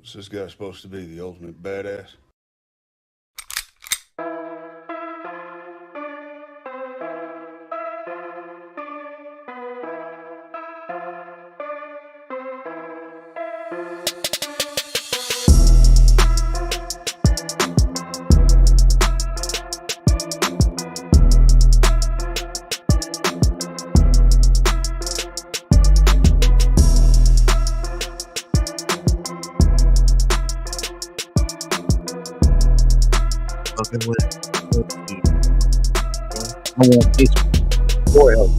What's this guy supposed to be? The ultimate badass? I want this for help.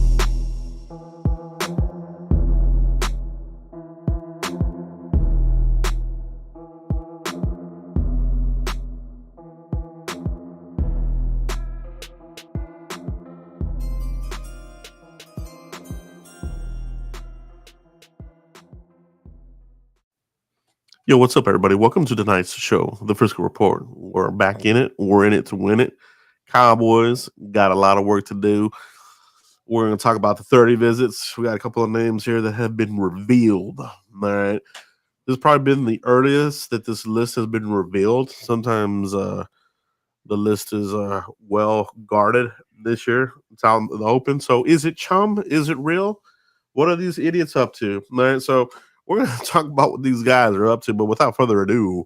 Yo, what's up, everybody? Welcome to tonight's show, The Frisco Report. We're back in it. We're in it to win it. Cowboys got a lot of work to do. We're going to talk about the 30 visits. We got a couple of names here that have been revealed. All right. This has probably been the earliest that this list has been revealed. Sometimes the list is well guarded this year. It's out in the open. So is it chum? Is it real? What are these idiots up to? All right. So we're going to talk about what these guys are up to, but without further ado,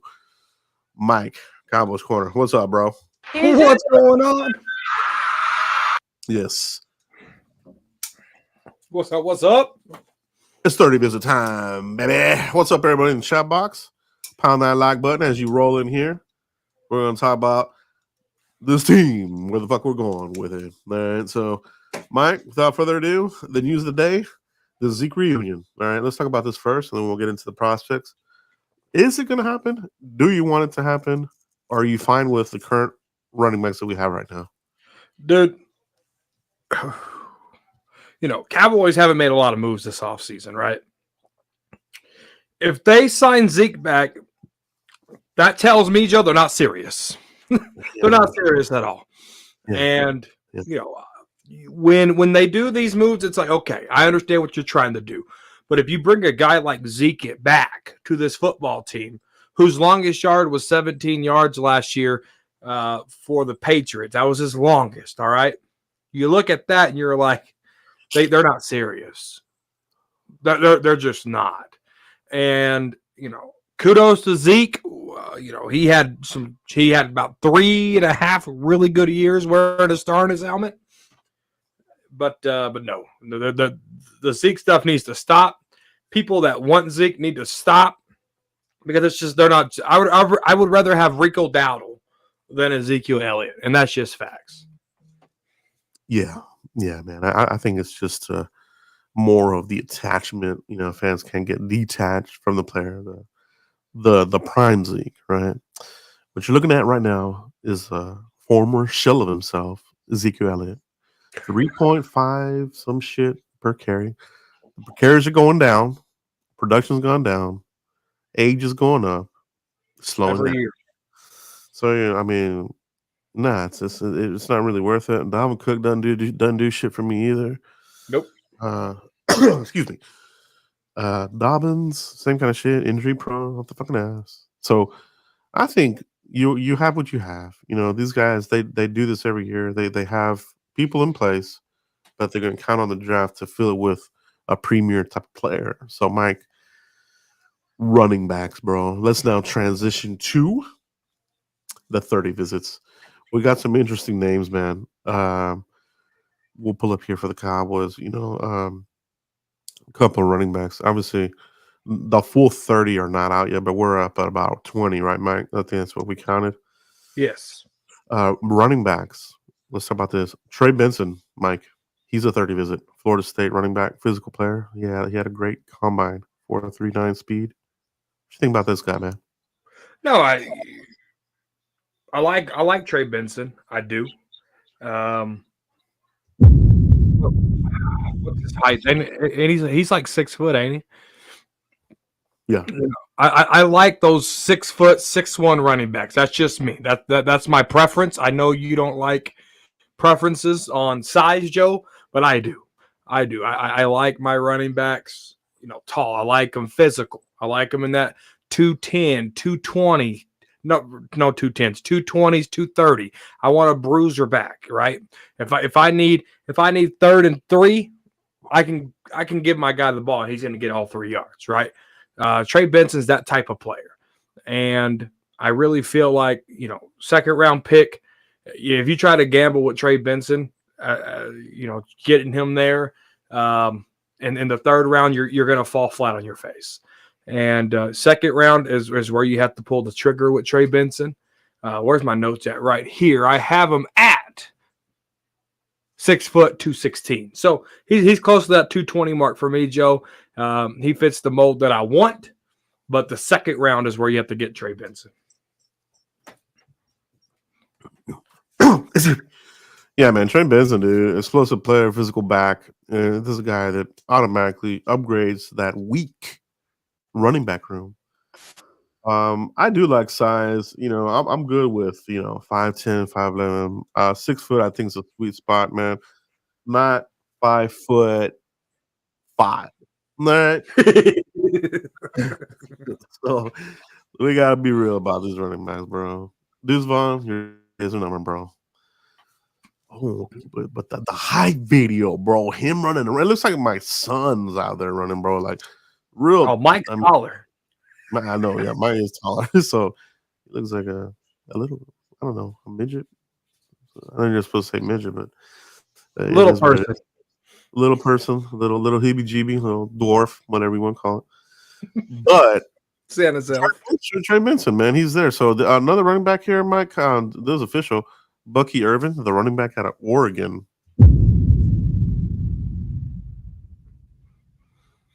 Mike, Cowboys Corner. What's up, bro? What's going on? Yes. What's up? What's up? It's 30 visit time, baby. What's up, everybody in the chat box? Pound that like button as you roll in here. We're going to talk about this team, where the fuck we're going with it. All right, so, Mike, without further ado, the news of the day, the Zeke reunion. All right, let's talk about this first, and then we'll get into the prospects. Is it going to happen? Do you want it to happen? Or are you fine with the current running backs that we have right now? Dude, Cowboys haven't made a lot of moves this offseason, right? If they sign Zeke back, that tells me, Joe, they're not serious. They're not serious at all. Yeah. And, when they do these moves, it's like, okay, I understand what you're trying to do. But if you bring a guy like Zeke back to this football team, whose longest yard was 17 yards last year for the Patriots, that was his longest, all right? You look at that and you're like, they're not serious. They're just not. And, kudos to Zeke. He had about 3.5 really good years wearing a star in his helmet. But no, the Zeke stuff needs to stop. People that want Zeke need to stop because it's just they're not. I would rather have Rico Dowdle than Ezekiel Elliott, and that's just facts. Yeah, man. I think it's just more of the attachment. Fans can get detached from the player, the prime Zeke, right? What you're looking at right now is a former shell of himself, Ezekiel Elliott. 3.5 some shit per carry. The carries are going down. Production's gone down. Age is going up. Slowing Every down. year. So it's not really worth it. Dalvin Cook doesn't do shit for me either. Nope. Excuse me. Dobbins, same kind of shit. Injury prone, off the fucking ass. So I think you have what you have. These guys they do this every year. They have people in place, but they're going to count on the draft to fill it with a premier type of player. So, Mike, running backs, bro. Let's now transition to the 30 visits. We got some interesting names, man. We'll pull up here for the Cowboys. A couple of running backs. Obviously, the full 30 are not out yet, but we're up at about 20, right, Mike? I think that's what we counted. Yes. Running backs. Let's talk about this. Trey Benson, Mike. He's a 30 visit. Florida State running back, physical player. Yeah, he had a great combine, 4.39 speed. What you think about this guy, man? No, I like Trey Benson. I do. What's his height? And he's like 6 foot, ain't he? Yeah. I like those 6 foot, 6'1" running backs. That's just me. That's my preference. I know you don't like preferences on size, Joe, but I do. I like my running backs, tall. I like them physical. I like them in that 210, 220. No 210s, 220s, 230. I want a bruiser back, right? If I need 3rd and 3, I can give my guy the ball and he's going to get all 3 yards, right? Trey Benson's that type of player. And I really feel like, second round pick, if you try to gamble with Trey Benson, getting him there, and in the 3rd round, you're going to fall flat on your face. And second round is where you have to pull the trigger with Trey Benson. Where's my notes at? Right here. I have him at 6 foot 216. So he's close to that 220 mark for me, Joe. He fits the mold that I want, but the second round is where you have to get Trey Benson. Yeah, man, Trey Benson, dude, explosive player, physical back. This is a guy that automatically upgrades that weak running back room. I do like size. I'm good with 5'10", 5'11". 6 foot, I think, is a sweet spot, man. Not 5'5". All right. So we gotta be real about these running backs, bro. Deuce Vaughn, here's a number, bro. Oh, but the height video, bro, him running around, it looks like my son's out there running, bro. Like real. Oh, Mike's taller. I know, yeah, mine is taller. So it looks like a little, I don't know, a midget. I think you're supposed to say midget, but little person. Little person, little heebie-jeebie, little dwarf, whatever you want to call it. But Santa's elf. Trey Benson, man, he's there. So another running back here, Mike. This is official. Bucky Irvin, the running back out of Oregon. I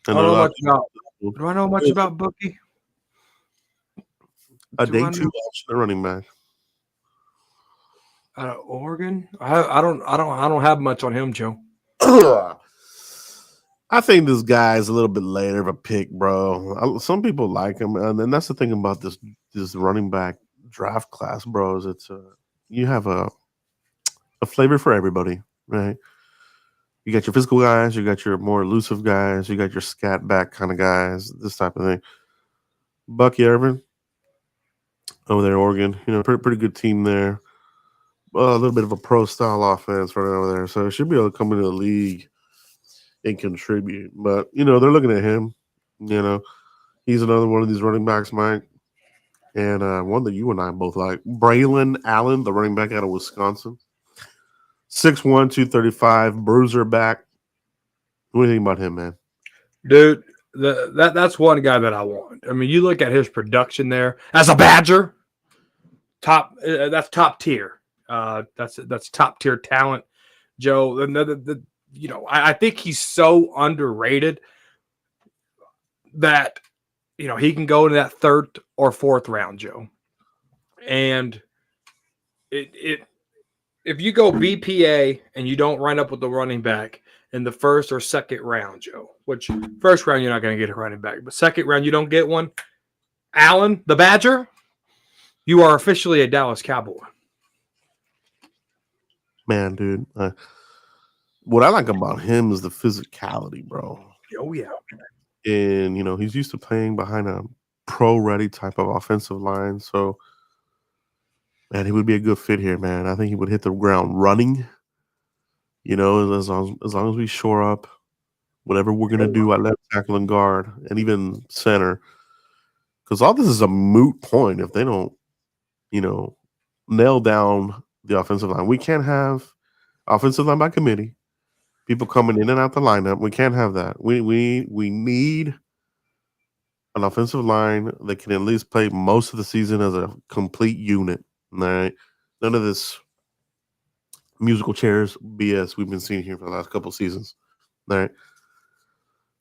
don't know much about. Do I know much about Bucky? A day 2 option, the running back out of Oregon. I don't have much on him, Joe. I think this guy is a little bit later of a pick, bro. Some people like him, and that's the thing about this running back draft class, bro. Is it's you have a flavor for everybody, right? You got your physical guys, you got your more elusive guys, you got your scat back kind of guys, this type of thing. Bucky Irvin over there, Oregon, pretty good team there. A little bit of a pro style offense right over there, so should be able to come into the league and contribute. But they're looking at him. He's another one of these running backs, Mike, and one that you and I both like. Braylon Allen, the running back out of Wisconsin, 6'1", 235, bruiser back. What do you think about him, man? Dude, that's one guy that I want. I mean, you look at his production there as a Badger. That's top tier. That's top tier talent, Joe. I think he's so underrated that he can go into that 3rd or 4th round, Joe. And if you go BPA and you don't line up with the running back in the 1st or 2nd round, Joe, which 1st round you're not going to get a running back, but 2nd round you don't get one, Allen, the Badger, you are officially a Dallas Cowboy. Man, dude, what I like about him is the physicality, bro. Oh, yeah. And, he's used to playing behind a pro-ready type of offensive line. So, man, he would be a good fit here, man. I think he would hit the ground running, as long as we shore up whatever we're going to do at left tackle and guard and even center. Because all this is a moot point if they don't, nail down the offensive line. We can't have offensive line by committee, people coming in and out the lineup. We can't have that. We need an offensive line that can at least play most of the season as a complete unit. All right, none of this musical chairs BS we've been seeing here for the last couple seasons. All right,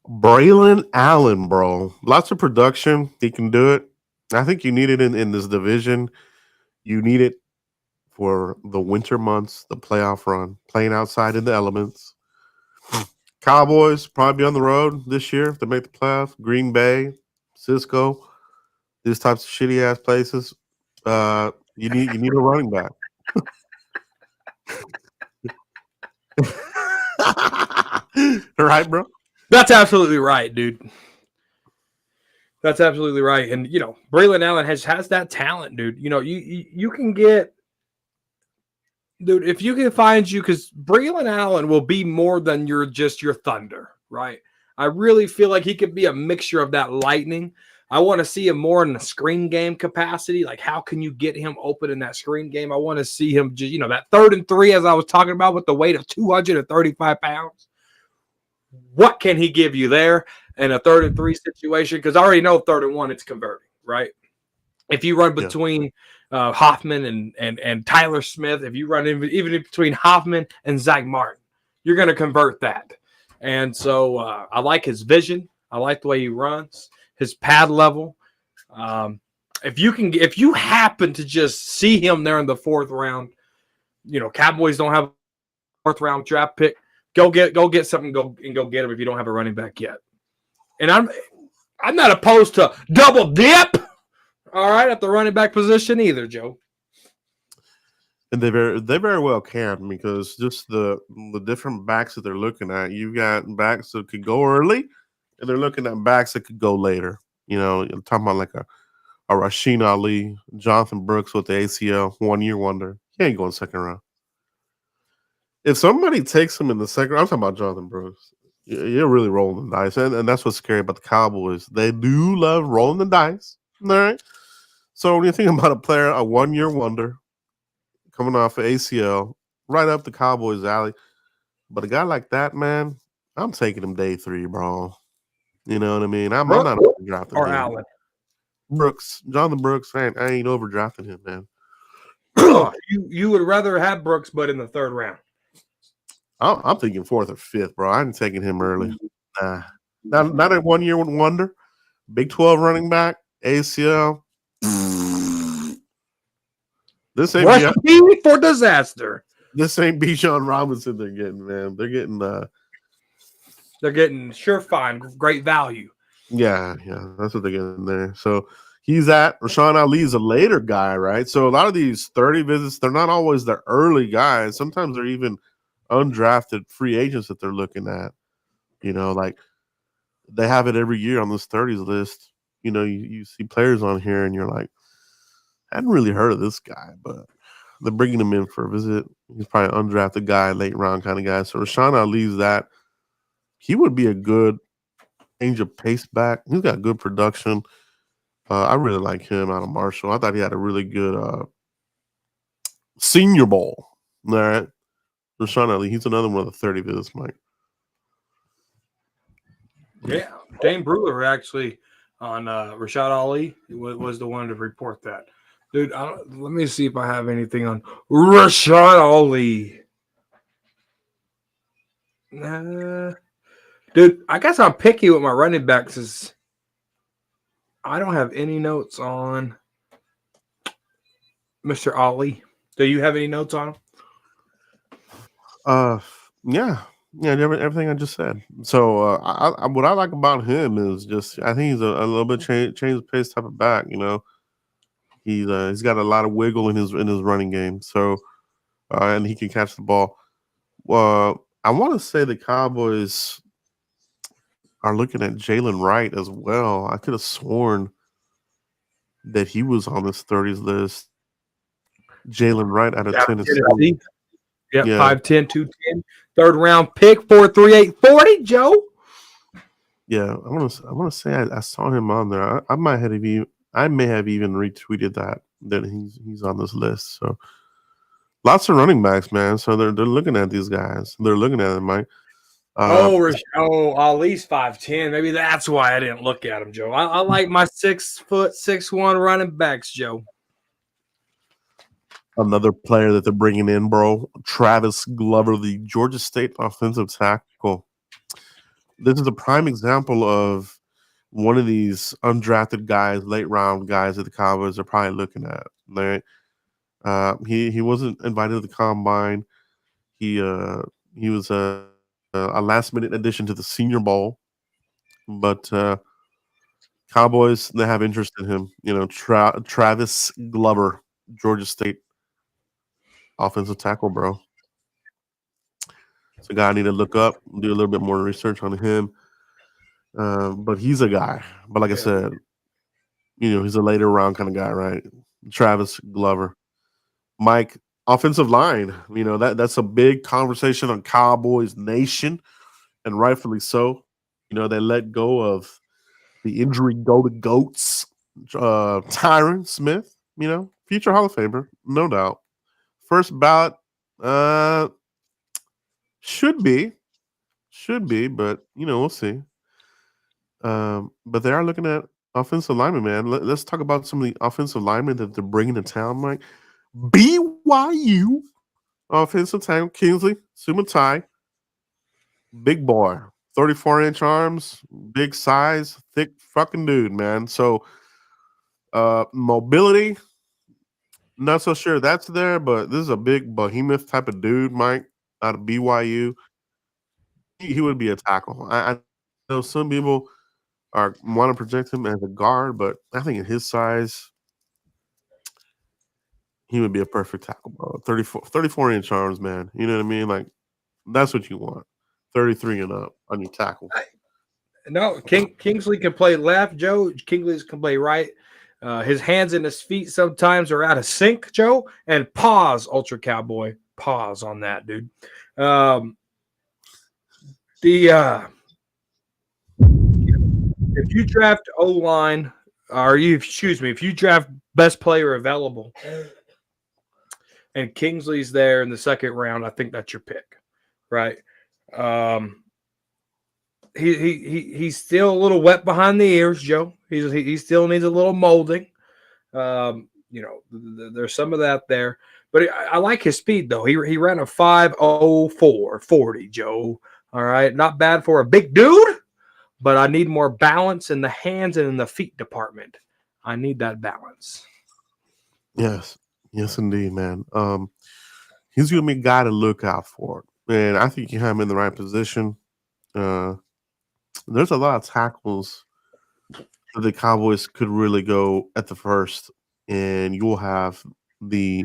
Braylon Allen, bro, lots of production. He can do it. I think you need it in this division. You need it for the winter months, the playoff run, playing outside in the elements. Cowboys probably be on the road this year if they make the playoffs. Green Bay, Cisco, these types of shitty ass places. You need a running back. Right, bro? That's absolutely right, dude. That's absolutely right. And Braylon Allen has that talent, dude. You can get, dude, if you can find you, because Braylon Allen will be more than your thunder, right? I really feel like he could be a mixture of that lightning. I want to see him more in the screen game capacity. Like, how can you get him open in that screen game? I want to see him just, that 3rd and 3, as I was talking about, with the weight of 235 pounds. What can he give you there in a 3rd and 3 situation? Because I already know 3rd and 1, it's converting, right? If you run between Hoffman and Tyler Smith, if you run even between Hoffman and Zach Martin, you're going to convert that. And so I like his vision. I like the way he runs, his pad level. If you happen to just see him there in the 4th round, Cowboys don't have a 4th round draft pick. Go get something. Go get him if you don't have a running back yet. And I'm not opposed to double dip. All right, at the running back position either, Joe. And they very well can, because just the different backs that they're looking at. You've got backs that could go early, and they're looking at backs that could go later. You're talking about like a Rasheen Ali, Jonathan Brooks with the ACL, 1-year wonder. He ain't going 2nd round. If somebody takes him in the 2nd round, I'm talking about Jonathan Brooks, you're really rolling the dice. And that's what's scary about the Cowboys. They do love rolling the dice. All right. So when you think about a player, a 1-year wonder, coming off of ACL, right up the Cowboys' alley. But a guy like that, man, I'm taking him day 3, bro. You know what I mean? I'm not overdrafting or him. Allen. Brooks, Jonathan Brooks, I ain't overdrafting him, man. You would rather have Brooks, but in the 3rd round. I'm thinking 4th or 5th, bro. I'm taking him early. Not a 1-year wonder. Big 12 running back, ACL. This ain't recipe for disaster. This ain't Bijan Robinson they're getting, man. They're getting surefire, great value. Yeah, that's what they're getting there. So he's at Rashawn Ali's a later guy, right? So a lot of these 30 visits, they're not always the early guys. Sometimes they're even undrafted free agents that they're looking at. Like they have it every year on this 30s list. You see players on here and you're like, I hadn't really heard of this guy, but they're bringing him in for a visit. He's probably an undrafted guy, late round kind of guy. So Rashawn Ali's that. He would be a good change of pace back. He's got good production. I really like him out of Marshall. I thought he had a really good Senior Bowl. All right. Rashawn Ali, he's another one of the 30 visits, Mike. Yeah. Dane Brewer actually on Rashad Ali was the one to report that. Dude, let me see if I have anything on Rashad Ali. Dude, I guess I'm picky with my running backs. I don't have any notes on Mr. Ali. Do you have any notes on him? Yeah, everything I just said. So what I like about him is just I think he's a little bit change of pace type of back. He's got a lot of wiggle in his running game. So and he can catch the ball. I want to say the Cowboys are looking at Jalen Wright as well. I could have sworn that he was on this 30s list. Jalen Wright out of Tennessee. Yep, 5'10", 210. 3rd round pick, 4.38 40, Joe. Yeah, I want to say I saw him on there. I may have even retweeted that he's on this list. So lots of running backs, man. So they're looking at these guys. They're looking at him, Mike. Ali's 5'10". Maybe that's why I didn't look at him, Joe. I like my 6'1" running backs, Joe. Another player that they're bringing in, bro, Travis Glover, the Georgia State offensive tackle. This is a prime example of one of these undrafted guys, late round guys that the Cowboys are probably looking at. Right? He wasn't invited to the combine. He was a last minute addition to the Senior Bowl, but Cowboys, they have interest in him. Travis Glover, Georgia State offensive tackle, bro. It's a guy I need to look up, do a little bit more research on him. But he's a guy. But like I said, he's a later round kind of guy, right? Travis Glover. Mike, offensive line. That's a big conversation on Cowboys Nation, and rightfully so. They let go of the injury go to goats, Tyron Smith. Future Hall of Famer, no doubt. First ballot, should be, but we'll see. But they are looking at offensive linemen, man. Let's talk about some of the offensive linemen that they're bringing to town, Mike. BYU offensive tackle Kingsley Sumatai, big boy, 34-inch arms, big size, thick fucking dude, man. So mobility, not so sure that's there, but this is a big behemoth type of dude, Mike, out of BYU. He would be a tackle. I know some people want to project him as a guard, but I think at his size, he would be a perfect tackle, bro. 34-inch arms, man. You know what I mean? Like, that's what you want. 33 and up on your tackle. No, Kingsley can play left, Joe. Kingsley can play right. His hands and his feet sometimes are out of sync, Joe. And pause, Ultra Cowboy. Pause on that, dude. If you draft O-line, if you draft best player available and Kingsley's there in the second round, I think that's your pick, right? He's still a little wet behind the ears, Joe. He still needs a little molding. There's some of that there, but I like his speed though. He ran a 5.04 40, Joe. All right, not bad for a big dude, but I need more balance in the hands and in the feet department. I need that balance. Yes, indeed, man. He's gonna be a guy to look out for, and I think you have him in the right position. There's a lot of tackles that the Cowboys could really go at the first, and you'll have the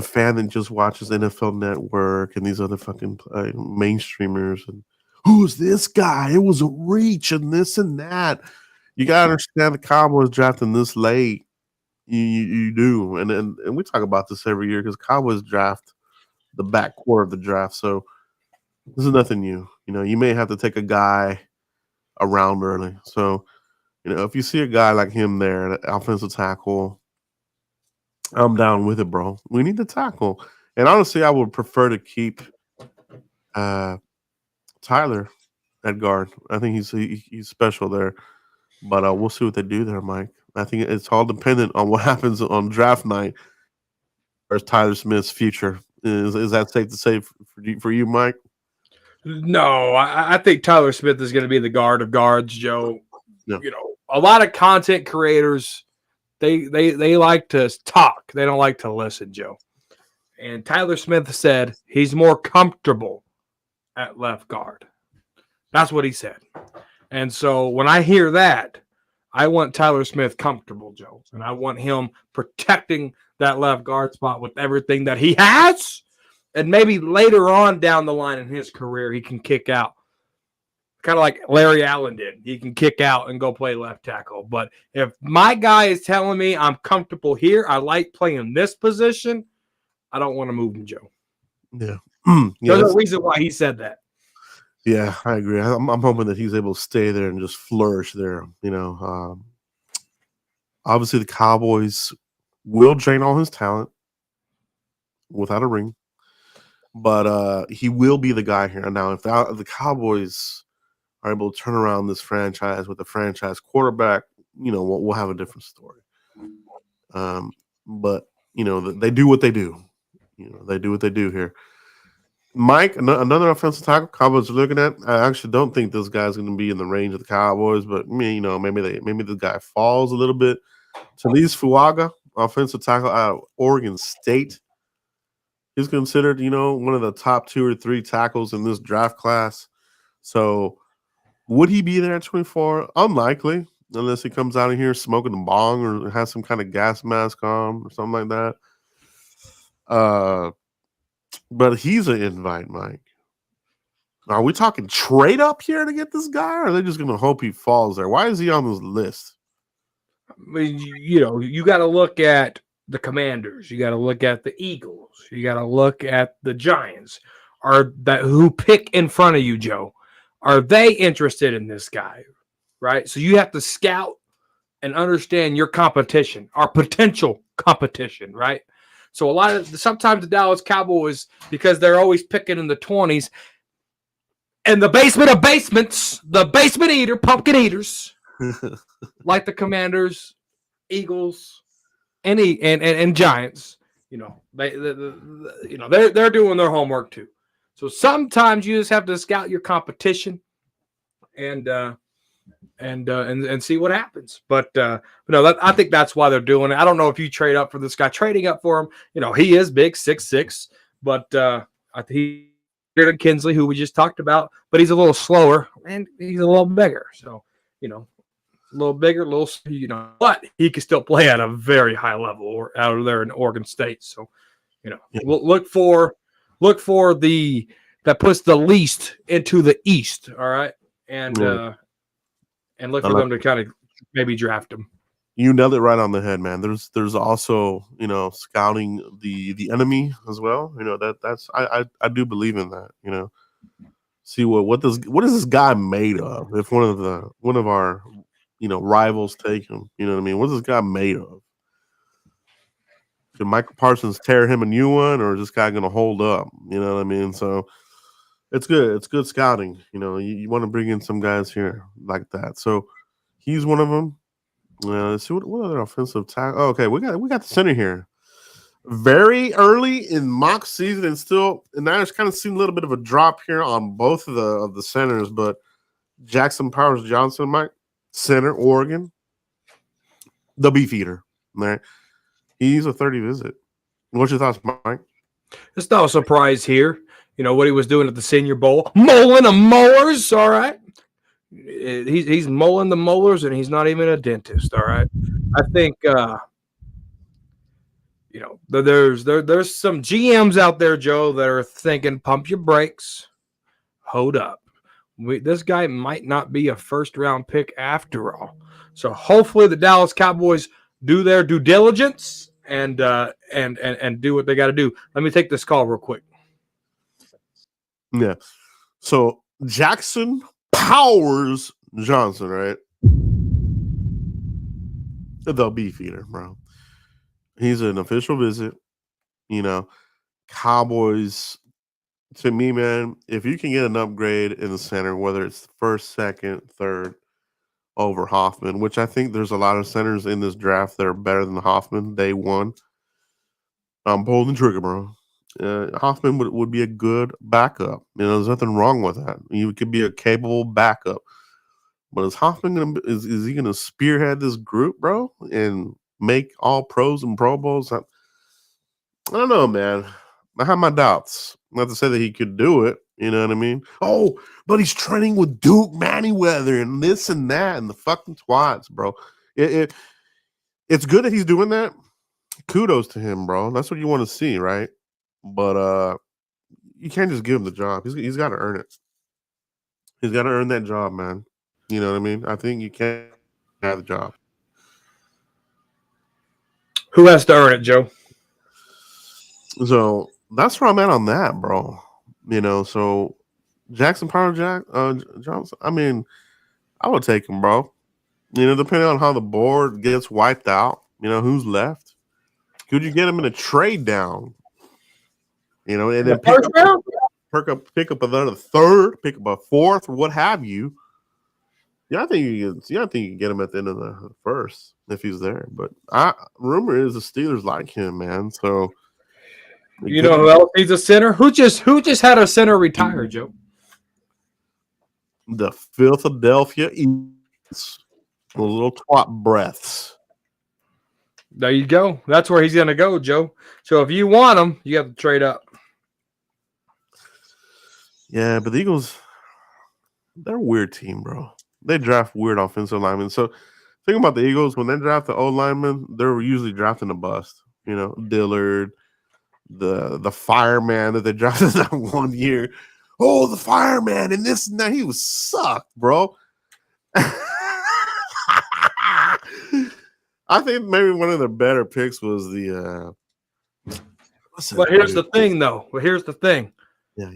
fan that just watches NFL Network and these other fucking mainstreamers and who's this guy? It was a reach and this and that. You gotta understand the Cowboys drafting this late. You do, and we talk about this every year because Cowboys draft the back quarter of the draft, so this is nothing new. You may have to take a guy around early. So, if you see a guy like him there, an offensive tackle, I'm down with it, bro. We need to tackle. And honestly, I would prefer to keep Tyler at guard. I think he's special there. But we'll see what they do there, Mike. I think it's all dependent on what happens on draft night or Tyler Smith's future. Is that safe to say for you, Mike? No, I think Tyler Smith is going to be the guard of guards, Joe. Yeah. A lot of content creators, they like to talk. They don't like to listen, Joe. And Tyler Smith said he's more comfortable at left guard. That's what he said. And so when I hear that, I want Tyler Smith comfortable, Joe. And I want him protecting that left guard spot with everything that he has. And maybe later on down the line in his career, he can kick out. Kind of like Larry Allen did. He can kick out and go play left tackle. But if my guy is telling me I'm comfortable here, I like playing this position, I don't want to move him, Joe. Yeah. There's a reason why he said that. Yeah, I agree. I'm hoping that he's able to stay there and just flourish there. Obviously the Cowboys will drain all his talent without a ring. But he will be the guy here. Now, if the Cowboys are able to turn around this franchise with a franchise quarterback, we'll have a different story. But they do what they do. They do what they do here. Mike, another offensive tackle Cowboys are looking at. I actually don't think this guy's going to be in the range of the Cowboys, but maybe the guy falls a little bit. Talise Fuaga, offensive tackle out of Oregon State. He's considered, one of the top 2 or 3 tackles in this draft class. So would he be there at 24? Unlikely, unless he comes out of here smoking a bong or has some kind of gas mask on or something like that. But he's an invite, Mike. Are we talking trade up here to get this guy, or are they just going to hope he falls there? Why is he on this list? I mean, you got to look at the Commanders. You got to look at the Eagles. You got to look at the Giants. Who pick in front of you, Joe? Are they interested in this guy? Right. So you have to scout and understand your competition, our potential competition. Right. So sometimes the Dallas Cowboys, because they're always picking in the 20s, and the basement of basements, the basement pumpkin eaters, like the Commanders, Eagles, and Giants, they're doing their homework too. So sometimes you just have to scout your competition and see what happens. But no, I think that's why they're doing it. I don't know if you trade up for this guy. Trading up for him, he is big, 6'6", but I think he's bigger than Kinsley, who we just talked about, but he's a little slower and he's a little bigger. So, a little bigger, but he can still play at a very high level or out of there in Oregon State. So, we'll look for that puts the least into the East. All right. And look for them to kind of maybe draft him. You nailed it right on the head, man. There's also, scouting the enemy as well. That's I do believe in that, See what is this guy made of? If one of our rivals take him, you know what I mean? What's this guy made of? Can Michael Parsons tear him a new one, or is this guy gonna hold up? You know what I mean? So it's good. It's good scouting. You want to bring in some guys here like that. So he's one of them. Let's see what other offensive tackle. Oh, okay, we got the center here. Very early in mock season, and I just kind of seen a little bit of a drop here on both of the centers, but Jackson Powers Johnson, Mike, center, Oregon, the beefeater. Right, he's a 30 visit. What's your thoughts, Mike? It's not a surprise here. What he was doing at the Senior Bowl, mowing the mowers. All right. He's mowing the molars, and he's not even a dentist. All right, I think there's some GMs out there, Joe, that are thinking, pump your brakes, hold up. This guy might not be a first-round pick after all. So hopefully the Dallas Cowboys do their due diligence and do what they got to do. Let me take this call real quick. Yeah. So Jackson Powers Johnson, right? The beefeater, bro. He's an official visit. Cowboys, to me, man, if you can get an upgrade in the center, whether it's first, second, third, over Hoffman, which I think there's a lot of centers in this draft that are better than Hoffman day one, I'm pulling the trigger, bro. Hoffman would be a good backup. There's nothing wrong with that. You could be a capable backup. But is Hoffman is he gonna spearhead this group, bro, and make all pros and Pro Bowls? I don't know, man. I have my doubts. Not to say that he could do it. You know what I mean? Oh, but he's training with Duke Manyweather and this and that and the fucking twats, bro. It's good that he's doing that. Kudos to him, bro. That's what you want to see, right? But you can't just give him the job. He's got to earn it. He's got to earn that job, man. You know what I mean? I think you can't have the job. Who has to earn it, Joe? So that's where I'm at on that, bro. So Jackson Power Johnson, I mean, I would take him, bro. Depending on how the board gets wiped out, who's left. Could you get him in a trade down? And then pick up another third, pick up a fourth, or what have you. Yeah, I think you can get him at the end of the first if he's there. But rumor is the Steelers like him, man. So who else needs a center? Who just had a center retire, Joe? The Philadelphia Eagles. The little twat breaths. There you go. That's where he's going to go, Joe. So if you want him, you have to trade up. Yeah, but the Eagles, they're a weird team, bro. They draft weird offensive linemen. So think about the Eagles. When they draft the old linemen, they're usually drafting a bust. Dillard, the fireman that they drafted that one year. Oh, the fireman and this and that. He was sucked, bro. I think maybe one of the better picks was the. But here's the thing, though. Yeah.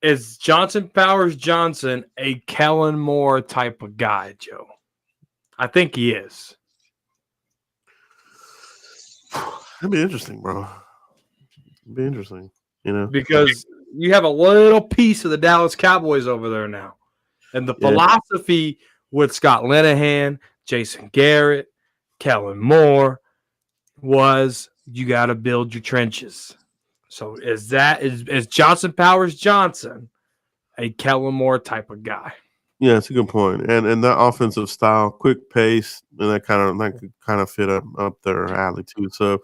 Is Johnson Powers Johnson a Kellen Moore type of guy, Joe? I think he is. That'd be interesting, bro. It'd be interesting, because you have a little piece of the Dallas Cowboys over there now, and the philosophy with Scott Linehan, Jason Garrett, Kellen Moore was you got to build your trenches. So is Johnson Powers Johnson a Kellen Moore type of guy? Yeah, it's a good point. And that offensive style, quick pace, and that could kind of fit up their alley too. So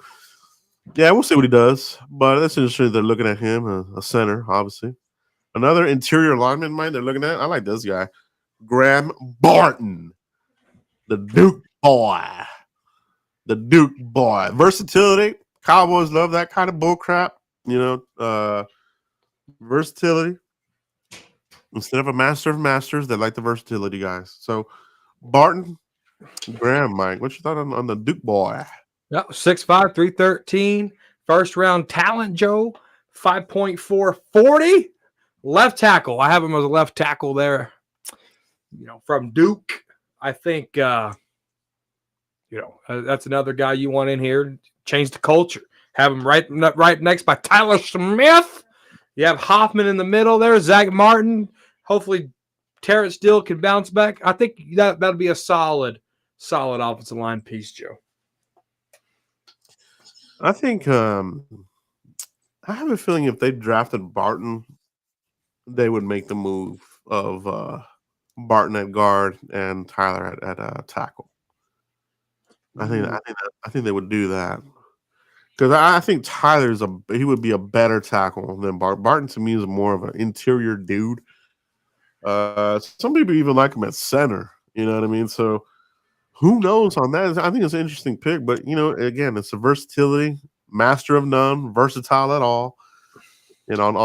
yeah, we'll see what he does. But that's interesting. They're looking at him, a center, obviously. Another interior lineman, they're looking at. I like this guy, Graham Barton, the Duke boy. The Duke boy. Versatility. Cowboys love that kind of bull crap. Versatility. Instead of a master of masters, they like the versatility guys. So, Barton, Graham, Mike, what's your thought on the Duke boy? Yep, 6'5", 313. First round talent, Joe. 5.440. Left tackle. I have him as a left tackle there. From Duke. I think, that's another guy you want in here. Change the culture. Have him right next by Tyler Smith. You have Hoffman in the middle there. Zach Martin. Hopefully, Terrence Steele can bounce back. I think that'll be a solid offensive line piece, Joe. I think I have a feeling if they drafted Barton, they would make the move of Barton at guard and Tyler at tackle. I think they would do that because I think he would be a better tackle than Barton. Barton to me is more of an interior dude. Some people even like him at center. You know what I mean? So who knows on that? I think it's an interesting pick, but again, it's a versatility, master of none, versatile at all, and on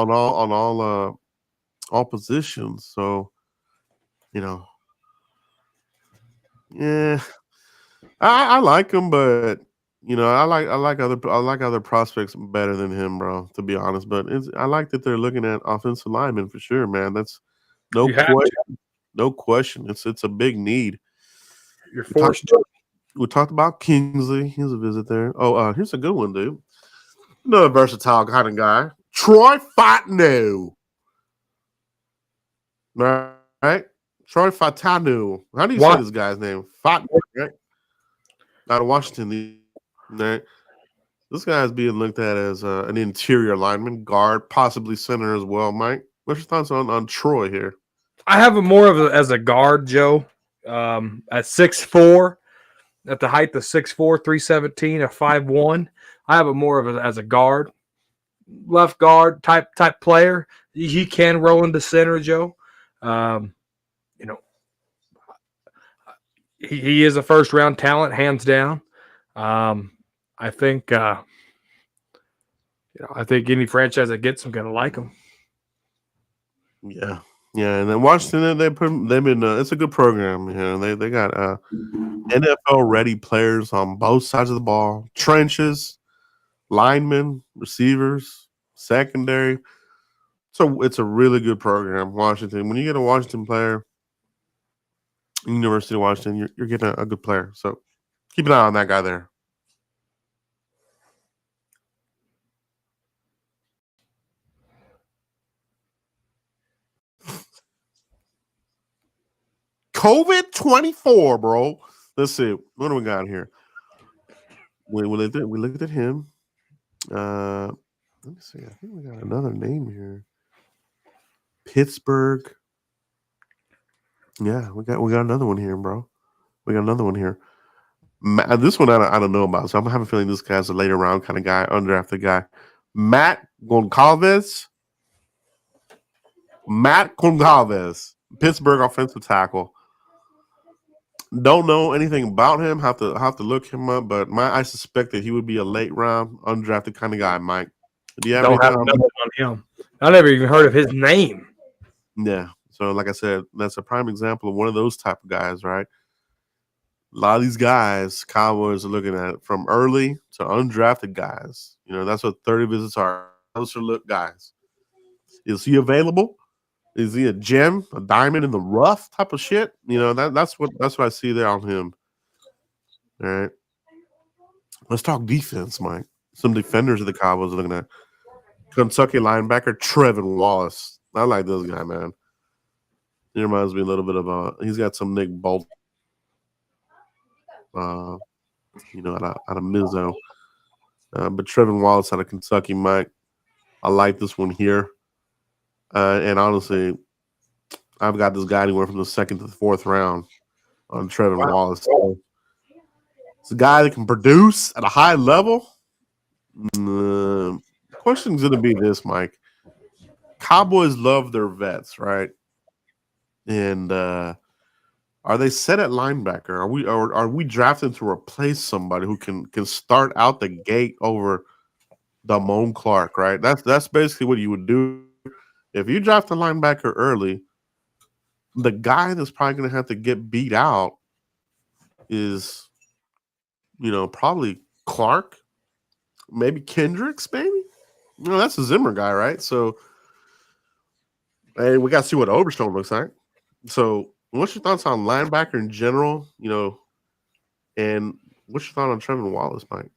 all positions. So, yeah, I like him, but I like other prospects better than him, bro. To be honest, but I like that they're looking at offensive linemen for sure, man. That's no question. No question. It's a big need. You're forced to. We talked about Kingsley. Here's a visit there. Oh, here's a good one, dude. Another versatile kind of guy. Troy Fatanu. Right? Troy Fatanu. How do you say this guy's name? Fatanu, right? Out of Washington. Right? This guy is being looked at as an interior lineman, guard, possibly center as well, Mike. What's your thoughts on Troy here? I have him more as a guard, Joe. At 6'4", at the height of 6'4", 317, a 5'1". I have him more of as a guard, left guard type player. He can roll into center, Joe. He is a first round talent, hands down. I think I think any franchise that gets him gonna like him. Yeah, and then Washington, they've been it's a good program. They got NFL ready players on both sides of the ball, trenches, linemen, receivers, secondary. So it's a really good program, Washington. When you get a Washington player, University of Washington, you're getting a good player. So keep an eye on that guy there. COVID-24, bro. Let's see. What do we got here? We looked at him. Let me see. I think we got another name here. Pittsburgh. Yeah, we got another one here, bro. We got another one here. This one I don't know about, so I'm having a feeling this guy's a later round kind of guy, undrafted guy. Matt Goncalves. Pittsburgh offensive tackle. Don't know anything about him. Have to look him up, but I suspect that he would be a late round, undrafted kind of guy. Mike, do you have anything on him? I never even heard of his name. Yeah, so like I said, that's a prime example of one of those type of guys, right? A lot of these guys, Cowboys are looking at from early to undrafted guys. You know, that's what 30 visits are. Those are look guys. Is he available? Is he a gem, a diamond in the rough type of shit? You know, that's what I see there on him. All right. Let's talk defense, Mike. Some defenders of the Cowboys are looking at. Kentucky linebacker Trevin Wallace. I like this guy, man. He reminds me a little bit of he's got some Nick Bolt, out of Mizzo. But Trevin Wallace out of Kentucky, Mike. I like this one here. And honestly, I've got this guy anywhere from the 2nd to the 4th round on Trevin Wallace. So it's a guy that can produce at a high level. The question's going to be this, Mike. Cowboys love their vets, right? And are they set at linebacker? Are we drafting to replace somebody who can start out the gate over Damone Clark, right? That's basically what you would do if you draft a linebacker early. The guy that's probably going to have to get beat out is, probably Clark, maybe Kendricks, maybe. That's a Zimmer guy, right? So, and we got to see what Overstone looks like. So, what's your thoughts on linebacker in general? And what's your thought on Trevin Wallace, Mike?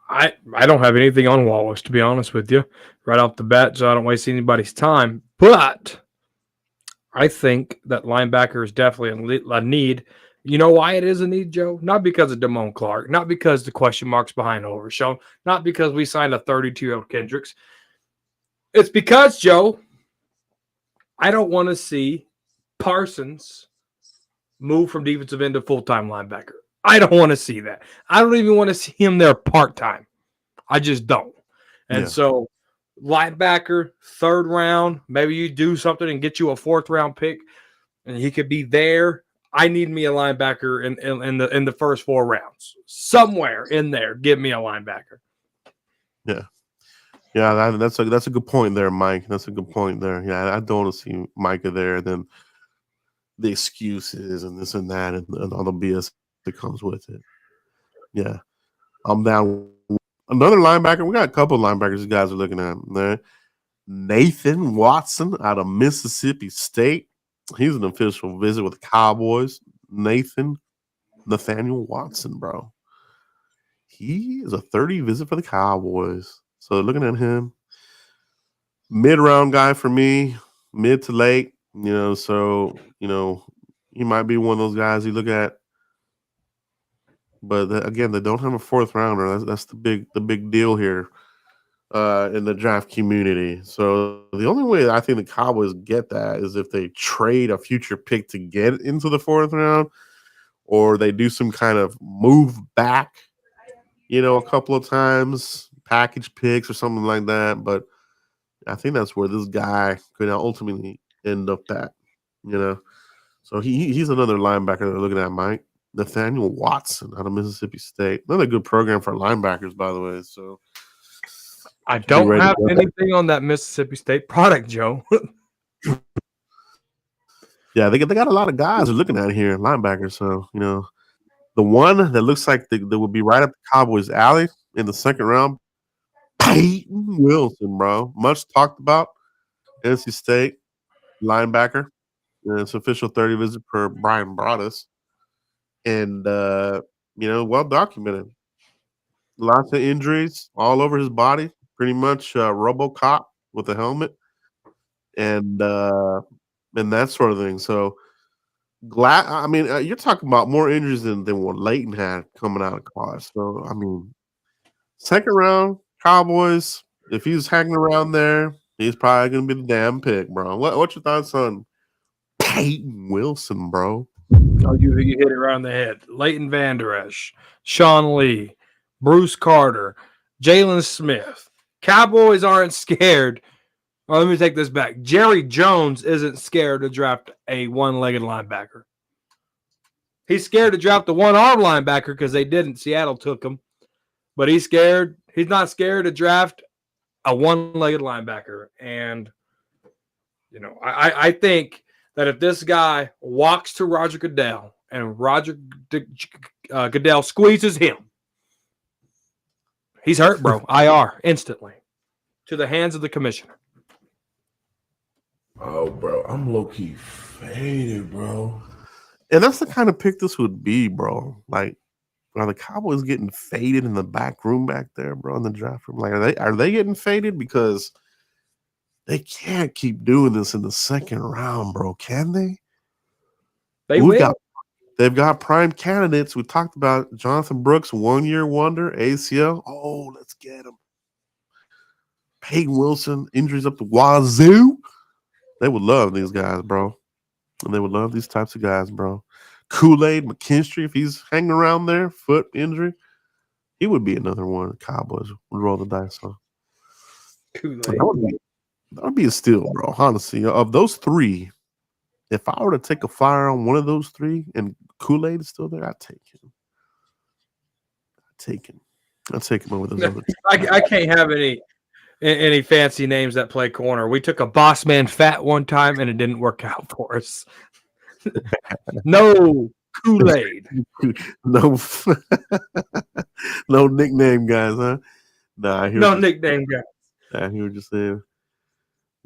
I don't have anything on Wallace, to be honest with you, right off the bat, so I don't waste anybody's time. But I think that linebacker is definitely a need. You know why it is a need, Joe? Not because of Damone Clark, not because the question marks behind Overshown, not because we signed a 32-year-old Kendricks. It's because, Joe, I don't want to see Parsons move from defensive end to full-time linebacker. I don't want to see that. I don't even want to see him there part-time. I just don't. And so linebacker, 3rd round, maybe you do something and get you a 4th-round pick, and he could be there. I need me a linebacker in the first 4 rounds. Somewhere in there, give me a linebacker. Yeah. Yeah, that's a good point there, Mike. That's a good point there. Yeah, I don't want to see Micah there. Then the excuses and this and that and all the BS that comes with it. Yeah, I'm down. Another linebacker. We got a couple of linebackers you guys are looking at there. Nathan Watson out of Mississippi State. He's an official visit with the Cowboys. Nathaniel Watson, bro. He is a 30 visit for the Cowboys. So looking at him, mid-round guy for me, mid to late. So he might be one of those guys you look at. But again, they don't have a 4th rounder. That's the big deal here in the draft community. So the only way I think the Cowboys get that is if they trade a future pick to get into the 4th round, or they do some kind of move back, a couple of times, package picks or something like that. But I think that's where this guy could ultimately end up at, So he's another linebacker they're looking at, Mike. Nathaniel Watson out of Mississippi State. Another good program for linebackers, by the way. So I don't have anything on that Mississippi State product, Joe. Yeah, they got a lot of guys who are looking at here, linebackers. So, the one that looks like that would be right up the Cowboys' alley in the 2nd round, Payton Wilson, bro. Much talked about. NC State linebacker. And it's official 30 visit for Brian Broaddus. And, well documented. Lots of injuries all over his body. Pretty much RoboCop with a helmet. And that sort of thing. So, you're talking about more injuries than what Leighton had coming out of college. So, 2nd round, Cowboys, if he's hanging around there, he's probably going to be the damn pick, bro. What's your thoughts on Payton Wilson, bro? Oh, you hit it right on the head. Leighton Vander Esch, Sean Lee, Bruce Carter, Jalen Smith. Cowboys aren't scared. Or let me take this back. Jerry Jones isn't scared to draft a one-legged linebacker. He's scared to draft the one-arm linebacker because they didn't. Seattle took him. But he's scared. He's not scared to draft a one-legged linebacker. And, I think that if this guy walks to Roger Goodell and Roger Goodell squeezes him, he's hurt, bro. IR instantly to the hands of the commissioner. Oh, bro, I'm low-key faded, bro. And that's the kind of pick this would be, bro. Like, are the Cowboys getting faded in the back room back there, bro, in the draft room? Like, are they getting faded? Because they can't keep doing this in the second round, bro. Can they? They've got prime candidates. We talked about Jonathan Brooks, 1 year wonder, ACL. Oh, let's get him. Payton Wilson, injuries up the wazoo. They would love these guys, bro. And they would love these types of guys, bro. Kool-Aid, McKinstry, if he's hanging around there, foot injury, he would be another one the Cowboys would roll the dice on. Kool-Aid. That would be a steal, bro. Honestly, of those three, if I were to take a flyer on one of those three and Kool-Aid is still there, I'd take him. I'd take him over those other two. I can't have any fancy names that play corner. We took a boss man fat one time and it didn't work out for us. No Kool-Aid. No nickname guys, huh? Nah, nickname guys. I hear what you're saying.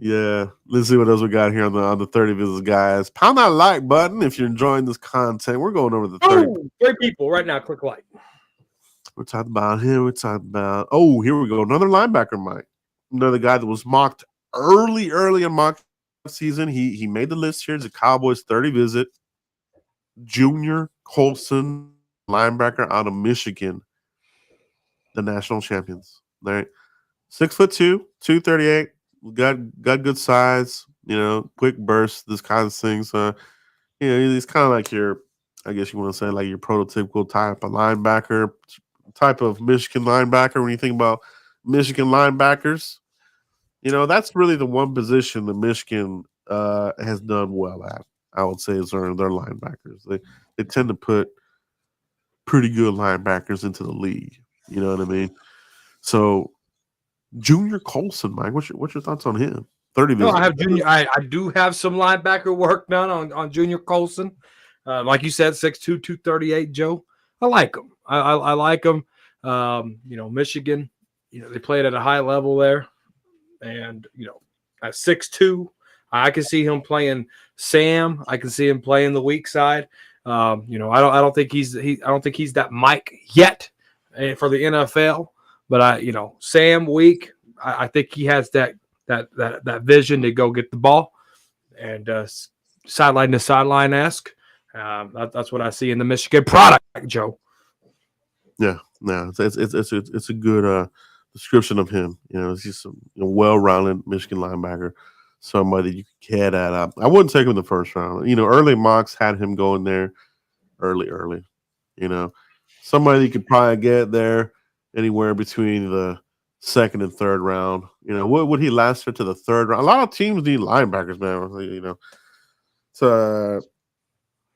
Yeah, let's see what else we got here on the 30 visits, guys. Pound that like button if you're enjoying this content. We're going over the 30. 3 people right now. Click like. We're talking about him. We're talking about here we go. Another linebacker, Mike. Another guy that was mocked early in mock season. He made the list here. It's a Cowboys 30 visit. Junior Colson, linebacker out of Michigan, the national champions. All right, 6'2", 238. Got good size. Quick burst. This kind of thing. So, he's kind of like your, I guess you want to say, like your prototypical type of linebacker, type of Michigan linebacker. When you think about Michigan linebackers, that's really the one position that Michigan has done well at. I would say is their linebackers. They tend to put pretty good linebackers into the league. You know what I mean? So, Junior Colson, Mike, what's your thoughts on him? 30 visits. I have Junior. I do have some linebacker work done on Junior Colson. Like you said, 6'2", 238, Joe. I like him. I like him. Michigan, they played at a high level there. And, at 6'2", I can see him playing Sam. I can see him playing the weak side. I don't think he's that Mike yet for the NFL. But Sam weak. I think he has that vision to go get the ball and sideline to sideline esque. That's what I see in the Michigan product, Joe. Yeah, no, it's a good description of him. It's just a well-rounded Michigan linebacker, somebody that you could get at. I wouldn't take him in the first round. Early mocks had him going there early. Somebody you could probably get there anywhere between the second and third round. What would he last her to the third round? A lot of teams need linebackers, man.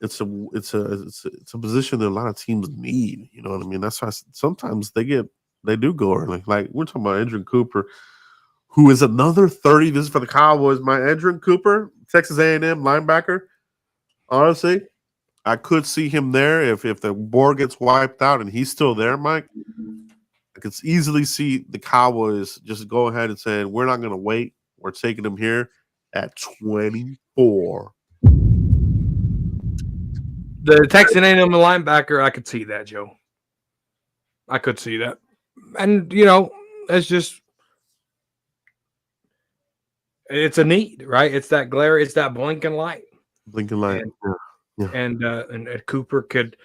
It's a position that a lot of teams need. You know what I mean? That's why sometimes they do go early. Like we're talking about Edgerrin Cooper, who is another 30 visit for the Cowboys. My Edgerrin Cooper, Texas A&M linebacker. Honestly, I could see him there if the board gets wiped out and he's still there, Mike. I could easily see the Cowboys just go ahead and say, we're not going to wait. We're taking him here at 24. The Texas A&M linebacker, I could see that, Joe. I could see that. And, it's just – it's a need, right? It's that glare. It's that blinking light. Blinking light. Yeah. And Cooper could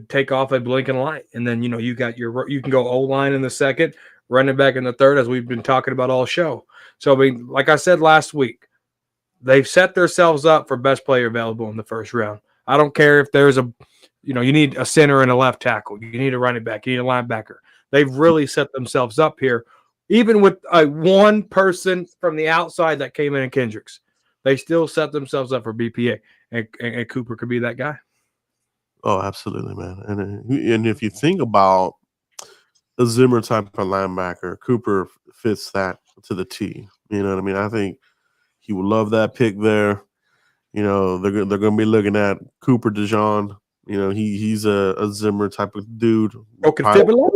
take off a blinking light. And then, you got you can go O-line in the second, running back in the third, as we've been talking about all show. So, I mean, like I said last week, they've set themselves up for best player available in the first round. I don't care if there's you need a center and a left tackle. You need a running back. You need a linebacker. They've really set themselves up here. Even with one person from the outside that came in Kendricks, they still set themselves up for BPA. And Cooper could be that guy. Oh, absolutely, man. And if you think about the Zimmer type of linebacker, Cooper fits that to the T. You know what I mean? I think he would love that pick there. You know, they're going to be looking at Cooper DeJean. You know, he's a Zimmer type of dude. Broken Probably fibula?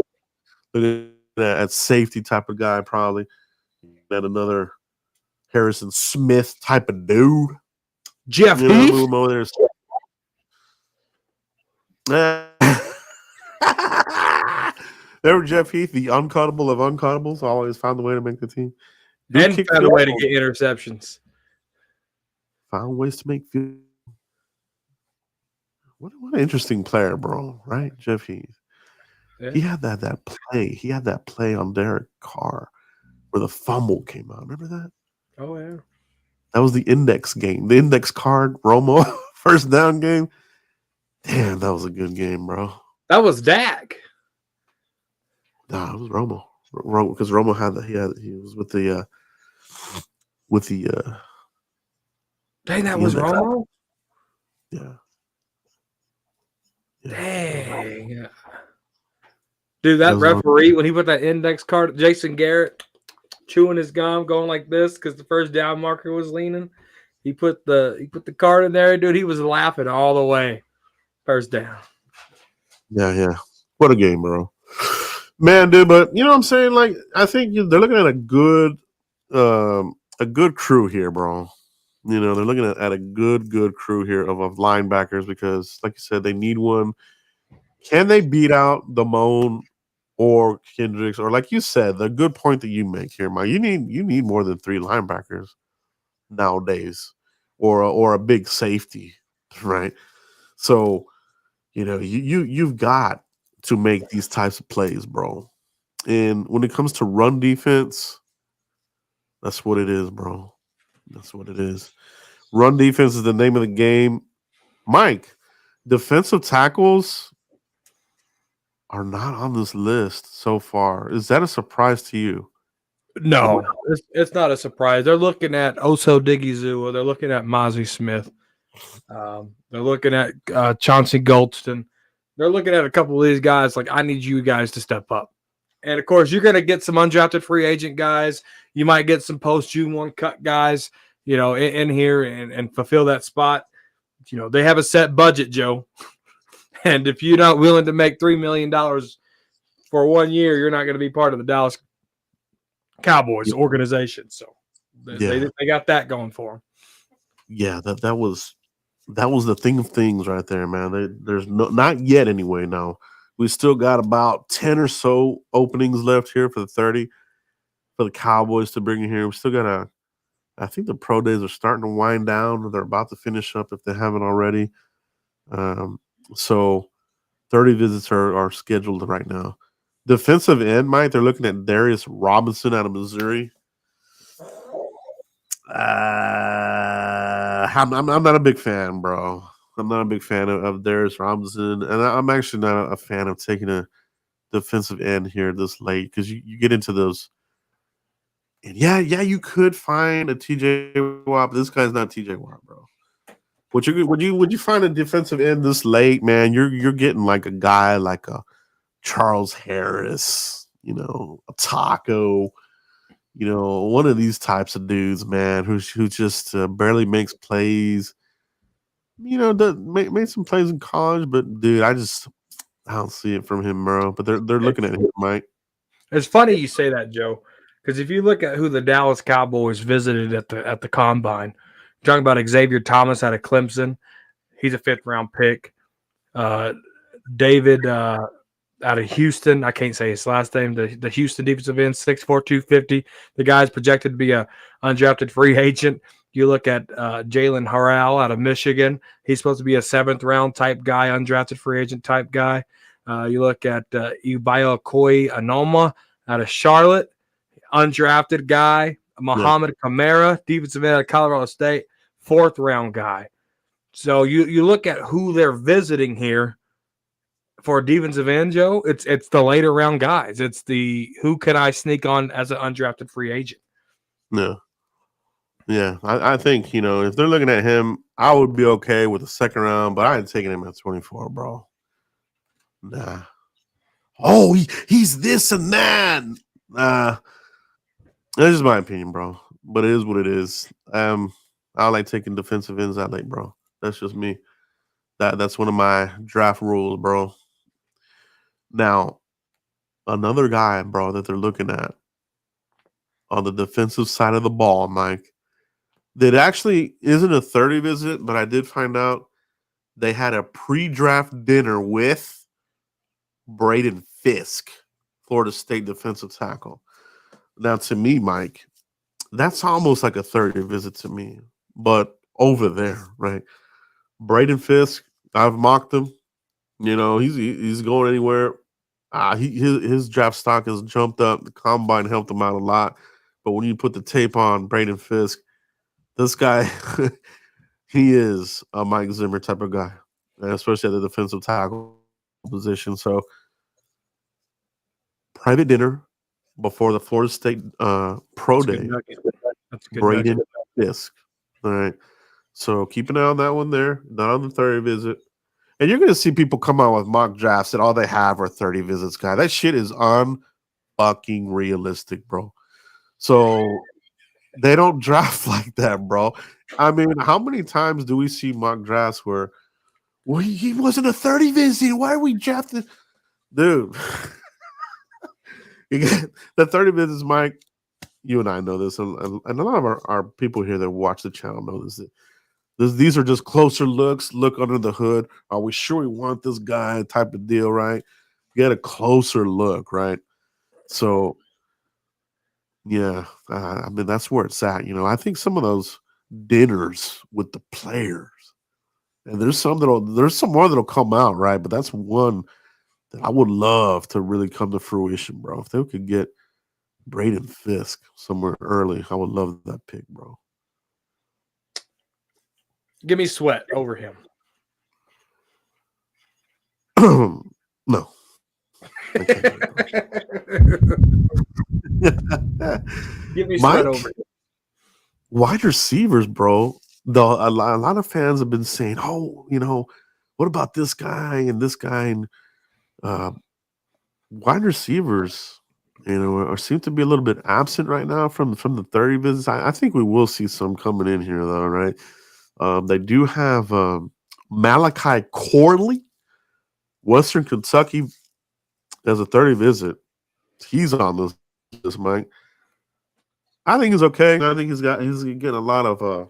looking at safety type of guy, probably. At another Harrison Smith type of dude. Jeff You know, Heath? move him over there. Remember Jeff Heath, the uncuttable of uncuttables, always found a way to make the team. Dude And kicked found a way to field get interceptions. found ways to make field. What an interesting player, bro, right? Jeff Heath. Yeah. He had that play. He had that play on Derek Carr where the fumble came out. Remember that? Oh, yeah. That was the index game. The index card, Romo, first down game. Damn, that was a good game, bro. That was Dak. Nah, it was Romo. Because Romo he was with the Dang, that the was index. Romo? Yeah. Dang. Dude, that That was referee, when he put that index card, Jason Garrett chewing his gum, going like this because the first down marker was leaning. He put the card in there, dude. He was laughing all the way. First down. Yeah. What a game, bro. Man, dude, but you know what I'm saying? Like, I think they're looking at a good crew here, bro. You know, they're looking at a good crew here of linebackers because, like you said, they need one. Can they beat out Damone or Kendricks? Or like you said, the good point that you make here, Mike, you need more than 3 linebackers nowadays, or a big safety, right? So, you know, you've got to make these types of plays, bro. And when it comes to run defense, that's what it is, bro. That's what it is. Run defense is the name of the game. Mike, defensive tackles are not on this list so far. Is that a surprise to you? No, it's not a surprise. They're looking at Oso Digizua. They're looking at Mozzie Smith. They're looking at Chauncey Goldston. They're looking at a couple of these guys like, I need you guys to step up. And, of course, you're going to get some undrafted free agent guys. You might get some post-June 1 cut guys, you know, in here and fulfill that spot. You know, they have a set budget, Joe. And if you're not willing to make $3 million for 1 year, you're not going to be part of the Dallas Cowboys organization. So they got that going for them. Yeah, that was the thing of things right there, man. There's not yet anyway. Now we still got about 10 or so openings left here for the 30 for the Cowboys to bring in here. We still got I think the pro days are starting to wind down. They're about to finish up if they haven't already. So 30 visits are scheduled right now. Defensive end, Mike, they're looking at Darius Robinson out of Missouri. I'm not a big fan, bro. I'm not a big fan of Darius Robinson, and I'm actually not a fan of taking a defensive end here this late because you get into those. And yeah, you could find a TJ Watt, but this guy's not TJ Watt, bro. Would you find a defensive end this late, man? You're getting like a guy like a Charles Harris, you know, a Taco. You know, one of these types of dudes, man, who just barely makes plays. You know, made some plays in college, but dude, I don't see it from him, bro. But they're looking at him, Mike. It's funny you say that, Joe, because if you look at who the Dallas Cowboys visited at the combine, you're talking about Xavier Thomas out of Clemson. He's a 5th-round pick. David out of Houston. I can't say his last name. The Houston defensive end, 6'4", 250. The guy's projected to be a undrafted free agent. You look at Jalen Harrell out of Michigan. He's supposed to be a 7th-round type guy, undrafted free agent type guy. You look at Ubayo Koi Anoma out of Charlotte, undrafted guy. Muhammad Kamara, defensive end out of Colorado State, 4th-round guy. So you look at who they're visiting here. For a defensive end, Joe, it's the later round guys. It's the who can I sneak on as an undrafted free agent. No. Yeah, I think, you know, if they're looking at him, I would be okay with the 2nd round, but I ain't taking him at 24, bro. Nah. Oh, he's this and that. That's just my opinion, bro. But it is what it is. I I like taking defensive ends out late, bro. That's just me. That's one of my draft rules, bro. Now, another guy, bro, that they're looking at on the defensive side of the ball, Mike, that actually isn't a 30 visit, but I did find out they had a pre-draft dinner with Braden Fisk, Florida State defensive tackle. Now, to me, Mike, that's almost like a 30 visit to me, but over there, right? Braden Fisk, I've mocked him. You know, he's going anywhere. His draft stock has jumped up. The combine helped him out a lot. But when you put the tape on Braden Fisk, this guy, he is a Mike Zimmer type of guy, and especially at the defensive tackle position. So, private dinner before the Florida State Pro Day. That's a good Braden nugget. Fisk. All right. So keep an eye on that one there. Not on the 30 visit. And you're going to see people come out with mock drafts that all they have are 30 visits, guy. That shit is unfucking realistic, bro. So they don't draft like that, bro. I mean, how many times do we see mock drafts where, well, he wasn't a 30 visit? Why are we drafting? Dude. The 30 visits, Mike, you and I know this, and a lot of our people here that watch the channel know this. These are just closer looks, look under the hood. Are we sure we want this guy type of deal, right? Get a closer look, right? So, yeah, I mean, that's where it's at. You know, I think some of those dinners with the players, and there's some more that'll come out, right? But that's one that I would love to really come to fruition, bro. If they could get Braden Fisk somewhere early, I would love that pick, bro. Give me Sweat over him. No. Give me Mike, Sweat over him. Wide receivers, bro. A lot of fans have been saying, oh, you know, what about this guy and this guy? And wide receivers, you know, seem to be a little bit absent right now from the 30 visits. I think we will see some coming in here, though, right? They do have Malachi Corley, Western Kentucky, as a 30 visit. He's on this, Mike. I think he's okay. I think he's getting a lot of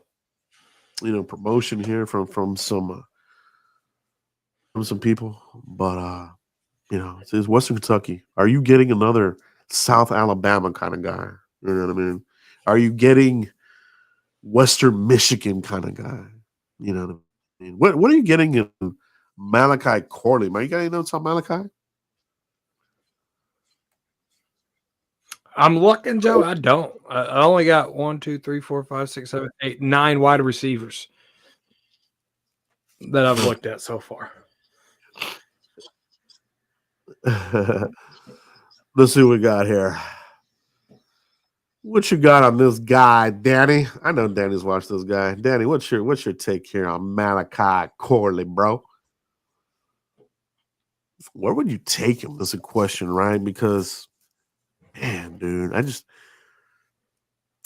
promotion here from some people, but it's Western Kentucky. Are you getting another South Alabama kind of guy? You know what I mean? Are you getting Western Michigan kind of guy? You know what I mean? What are you getting in Malachi Corley? Man, you got any notes on Malachi? I'm looking, Joe. I don't. I only got 1, 2, 3, 4, 5, 6, 7, 8, 9 wide receivers that I've looked at so far. Let's see what we got here. What you got on this guy, Danny? I know Danny's watched this guy. Danny, what's your take here on Malachi Corley, bro? Where would you take him? That's a question, right? Because, man, dude,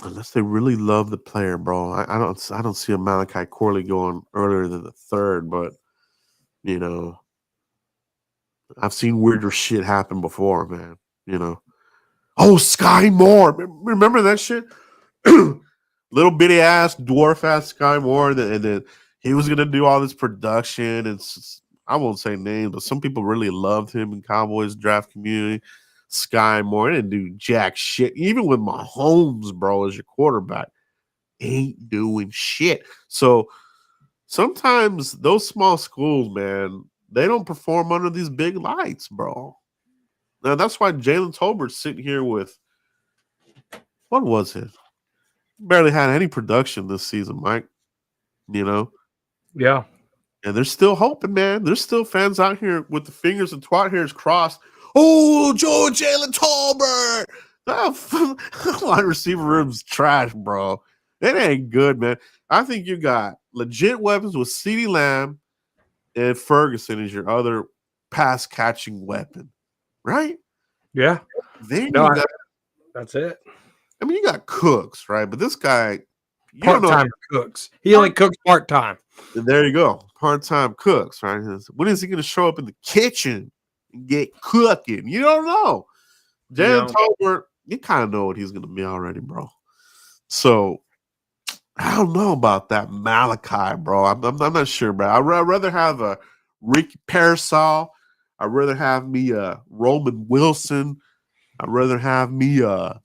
unless they really love the player, bro, I don't see a Malachi Corley going earlier than the third. But you know, I've seen weirder shit happen before, man. You know. Oh, Sky Moore. Remember that shit? Little bitty ass, dwarf ass Sky Moore. And then he was going to do all this production. And I won't say names, but some people really loved him in Cowboys draft community. Sky Moore didn't do jack shit. Even with Mahomes, bro, as your quarterback, ain't doing shit. So sometimes those small schools, man, they don't perform under these big lights, bro. Now, that's why Jalen Tolbert's sitting here with, what was it? Barely had any production this season, Mike. You know? Yeah. And they're still hoping, man. There's still fans out here with the fingers and twat hairs crossed. Oh, Jalen Tolbert. That wide receiver room's trash, bro. It ain't good, man. I think you got legit weapons with CeeDee Lamb and Ferguson as your other pass-catching weapon. Right? Yeah. Then that's it. I mean, you got Cooks, right? But this guy, You don't know. Part-time cooks. He only cooks part-time. There you go. Part-time cooks, right? When is he going to show up in the kitchen and get cooking? You don't know. Jalen Tolbert, you kind of know what he's going to be already, bro. So I don't know about that Malachi, bro. I'm not sure, bro. I'd rather have a Ricky Parasol. I'd rather have me a Roman Wilson. I'd rather have me one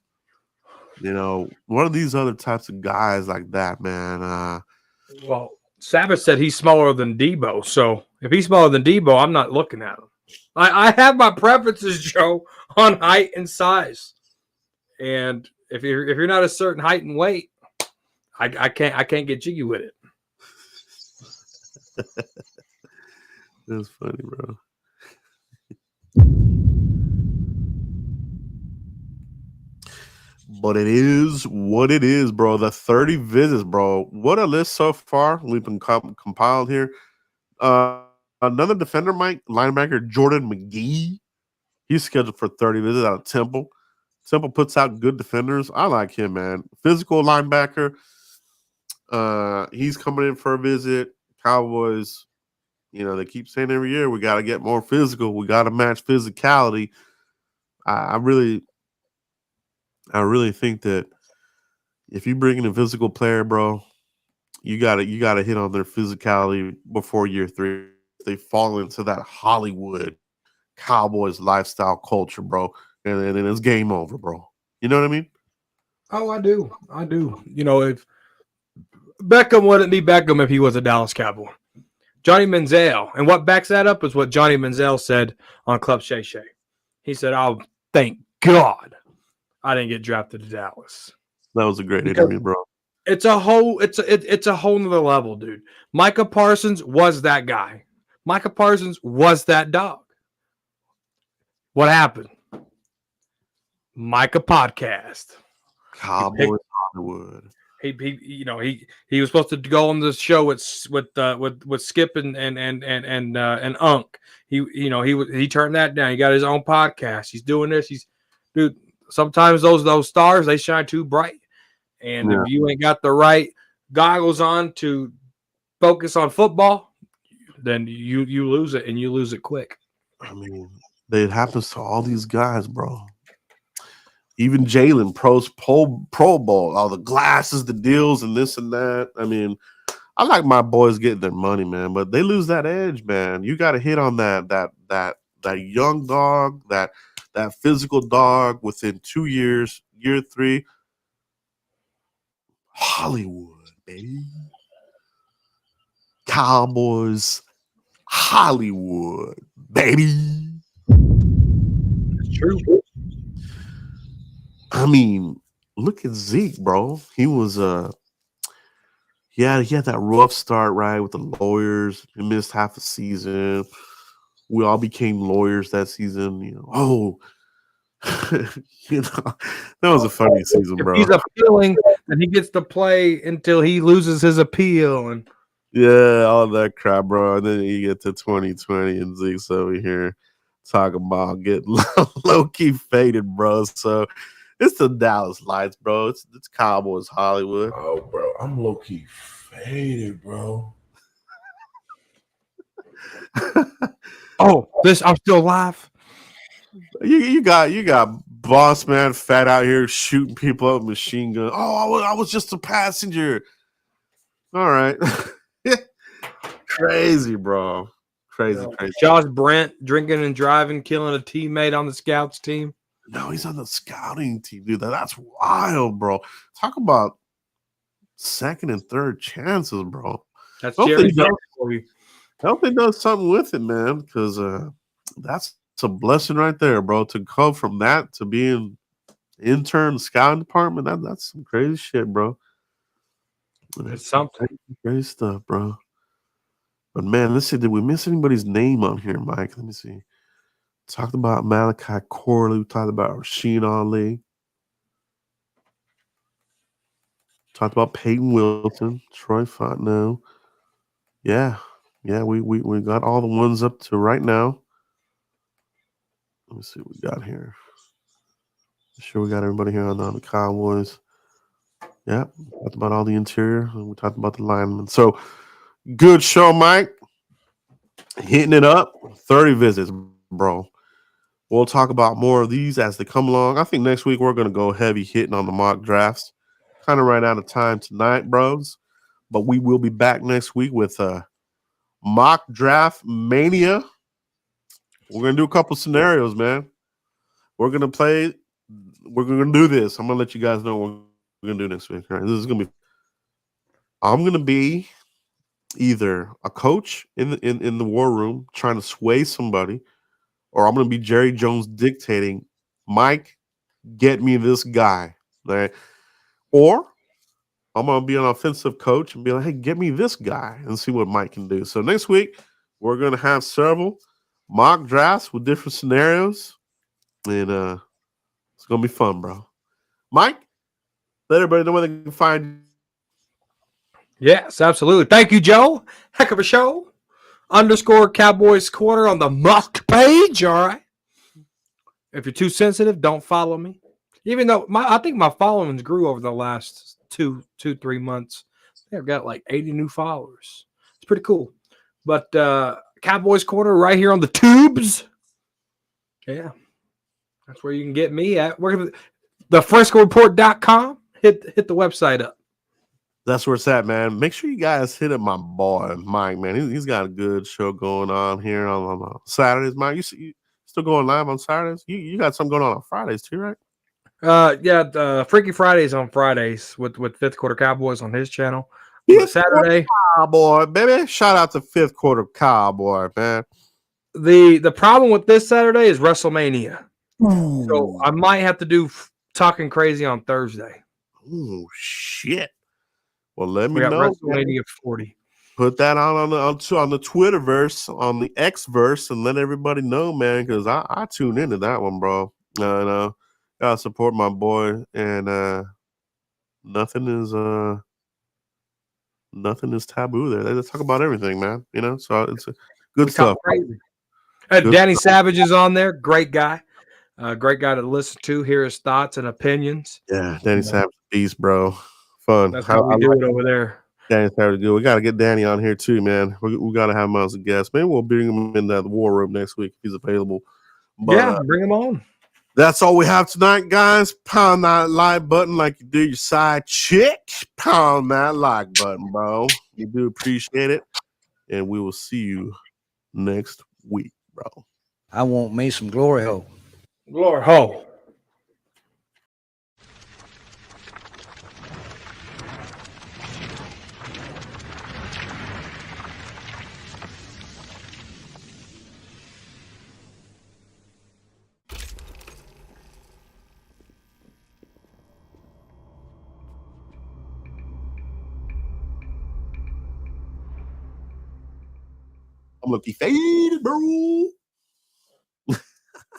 of these other types of guys like that, man. Well, Sabbath said he's smaller than Debo. So if he's smaller than Debo, I'm not looking at him. I have my preferences, Joe, on height and size. And if you're not a certain height and weight, I can't get jiggy with it. That's funny, bro. But it is what it is, bro. The 30 visits, bro. What a list so far. We've been compiled here. Another defender, linebacker Jordan McGee. He's scheduled for 30 visits out of Temple. Temple puts out good defenders. I like him, man. Physical linebacker. He's coming in for a visit. Cowboys, they keep saying every year, we got to get more physical. We got to match physicality. I really think that if you bring in a physical player, bro, you gotta hit on their physicality before year 3. They fall into that Hollywood Cowboys lifestyle culture, bro, and then it's game over, bro. You know what I mean? Oh, I do. If Beckham wouldn't be Beckham if he was a Dallas Cowboy. Johnny Manziel, and what backs that up is what Johnny Manziel said on Club Shay Shay. He said, "Oh, thank God I didn't get drafted to Dallas." That was a great interview, bro. It's a whole nother level, dude. Micah Parsons was that guy. Micah Parsons was that dog. What happened? Micah podcast. Cowboys Hollywood. He was supposed to go on the show with Skip and Unk. He turned that down. He got his own podcast. He's doing this. Dude. Sometimes those stars, they shine too bright, and if you ain't got the right goggles on to focus on football, then you lose it, and you lose it quick. I mean, it happens to all these guys, bro. Even Jalen, Pro Bowl, all the glasses, the deals, and this and that. I mean, I like my boys getting their money, man, but they lose that edge, man. You got to hit on that young dog, that physical dog within 2 years, year 3. Hollywood, baby. Cowboys, Hollywood, baby. It's true. I mean, look at Zeke, bro. He was he had that rough start, right, with the lawyers. He missed half a season. We all became lawyers that season. That was a funny season, bro. If he's appealing, then he gets to play until he loses his appeal, and all that crap, bro. And then you get to 2020, and Zeke's over here talking about getting low key faded, bro. So it's the Dallas Lights, bro. It's Cowboys Hollywood. Oh, bro, I'm low key faded, bro. I'm still alive. You got boss man fat out here shooting people up with machine gun. Oh, I was just a passenger. All right. Crazy, bro. Crazy. Josh Brent drinking and driving, killing a teammate on the scouts team. No, he's on the scouting team, dude. That's wild, bro. Talk about second and third chances, bro. That's Jerry. Hope he does something with it, man, because that's a blessing right there, bro. To go from that to being intern scouting department, that's some crazy shit, bro. It's something crazy stuff, bro. But man, let's see. Did we miss anybody's name on here, Mike? Let me see. Talked about Malachi Corley. We talked about Rasheen Ali. Talked about Payton Wilson, Troy Fontenot. Yeah, we got all the ones up to right now. Let me see what we got here. Sure, we got everybody here on the Cowboys. Yeah, we talked about all the interior, and we talked about the linemen. So good show, Mike. Hitting it up. 30 visits, bro. We'll talk about more of these as they come along. I think next week we're going to go heavy hitting on the mock drafts. Kind of ran out of time tonight, bros. But we will be back next week with mock draft mania. We're going to do a couple scenarios, man. We're going to do this. I'm going to let you guys know what we're going to do next week. All right, this is going to be, I'm going to be either a coach in the war room trying to sway somebody, or I'm going to be Jerry Jones dictating, Mike, get me this guy. Right? Or I'm going to be an offensive coach and be like, hey, get me this guy and see what Mike can do. So next week, we're going to have several mock drafts with different scenarios. And it's going to be fun, bro. Mike, let everybody know where they can find you. Yes, absolutely. Thank you, Joe. Heck of a show. _ Cowboys Corner on the mock page. All right. If you're too sensitive, don't follow me. Even though I think my followings grew over the last 3 months. I've got like 80 new followers. It's pretty cool. But Cowboys Corner right here on the tubes. Yeah. That's where you can get me at. TheFrescoReport.com. Hit the website up. That's where it's at, man. Make sure you guys hit up my boy, Mike, man. He's got a good show going on here on Saturdays, Mike. You still going live on Saturdays? You got something going on Fridays too, right? Yeah, Freaky Fridays on Fridays with Fifth Quarter Cowboys on his channel. Saturday, Cowboy, baby. Shout out to Fifth Quarter Cowboy, man. The problem with this Saturday is WrestleMania. Ooh. So I might have to do Talking Crazy on Thursday. Oh shit. Well, let me We got know. WrestleMania 40. Put that on the Twitterverse, on the Xverse, and let everybody know, man, because I tune into that one, bro. Gotta support my boy, and nothing is taboo there. They talk about everything, man. You know, so it's good stuff. Crazy. Danny Savage is on there. Great guy. Great guy to listen to, hear his thoughts and opinions. Yeah, Danny Savage, beast, bro. Fun. That's how we do it over there. Danny Savage, good. We got to get Danny on here too, man. We got to have him as a guest. Maybe we'll bring him in the war room next week if he's available. But, bring him on. That's all we have tonight, guys. Pound that like button like you do your side chick. Pound that like button, bro. We do appreciate it. And we will see you next week, bro. I want me some glory hole. Glory hole. I'm looking faded, bro.